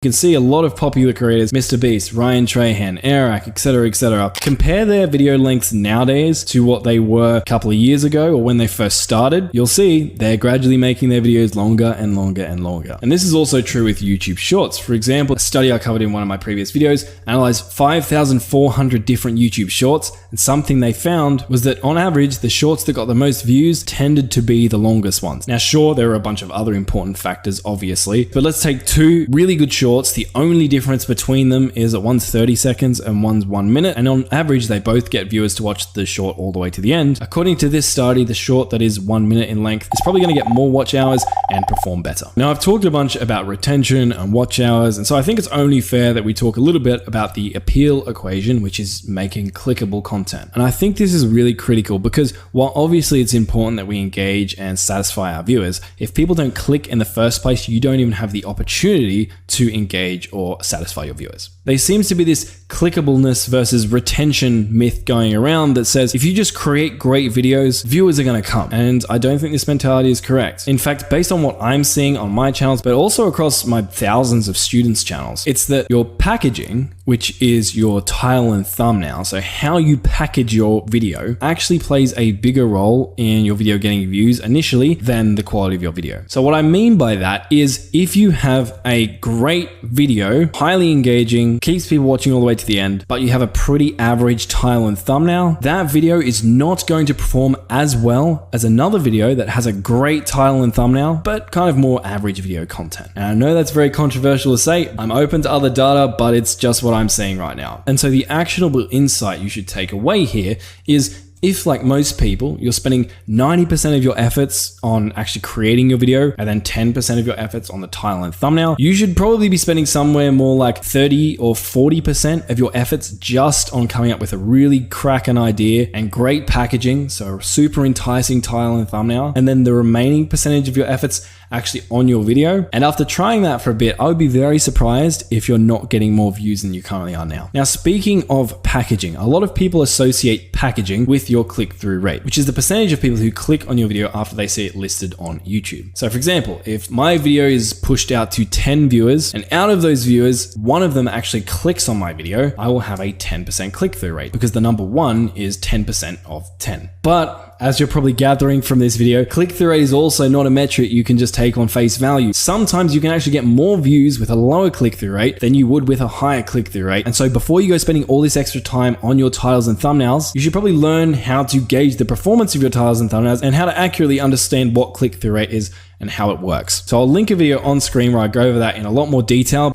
You can see a lot of popular creators, Mr. Beast, Ryan Trahan, Eric, etc. Compare their video lengths nowadays to what they were a couple of years ago or when they first started. You'll see they're gradually making their videos longer and longer and longer. And this is also true with YouTube Shorts. For example, a study I covered in one of my previous videos analyzed 5,400 different YouTube Shorts, and something they found was that on average, the shorts that got the most views tended to be the longest ones. Now, sure, there are a bunch of other important factors, obviously, but let's take two really good shorts. The only difference between them is that one's 30 seconds and one's 1 minute. And on average, they both get viewers to watch the short all the way to the end. According to this study, the short that is 1 minute in length is probably going to get more watch hours and perform better. Now, I've talked a bunch about retention and watch hours, and so I think it's only fair that we talk a little bit about the appeal equation, which is making clickable content. And I think this is really critical because while obviously it's important that we engage and satisfy our viewers, if people don't click in the first place, you don't even have the opportunity to engage or satisfy your viewers. There seems to be this clickableness versus retention myth going around that says if you just create great videos, viewers are going to come. And I don't think this mentality is correct. In fact, based on what I'm seeing on my channels, but also across my thousands of students' channels, it's that your packaging, which is your title and thumbnail, so how you package your video, actually plays a bigger role in your video getting views initially than the quality of your video. So what I mean by that is if you have a great video, highly engaging, keeps people watching all the way to the end, but you have a pretty average title and thumbnail, that video is not going to perform as well as another video that has a great title and thumbnail, but kind of more average video content. And I know that's very controversial to say. I'm open to other data, but it's just what I'm saying right now. And so the actionable insight you should take away here is if, like most people, you're spending 90% of your efforts on actually creating your video and then 10% of your efforts on the title and thumbnail, you should probably be spending somewhere more like 30 or 40% of your efforts just on coming up with a really cracking idea and great packaging, so a super enticing title and thumbnail, and then the remaining percentage of your efforts actually on your video. And after trying that for a bit, I would be very surprised if you're not getting more views than you currently are now. Now, speaking of packaging, a lot of people associate packaging with your click-through rate, which is the percentage of people who click on your video after they see it listed on YouTube. So for example, if my video is pushed out to 10 viewers and out of those viewers, one of them actually clicks on my video, I will have a 10% click-through rate because the number one is 10% of 10. But as you're probably gathering from this video, click-through rate is also not a metric you can just take on face value. Sometimes you can actually get more views with a lower click-through rate than you would with a higher click-through rate. And so before you go spending all this extra time on your titles and thumbnails, you should probably learn how to gauge the performance of your titles and thumbnails and how to accurately understand what click-through rate is and how it works. So I'll link a video on screen where I go over that in a lot more detail.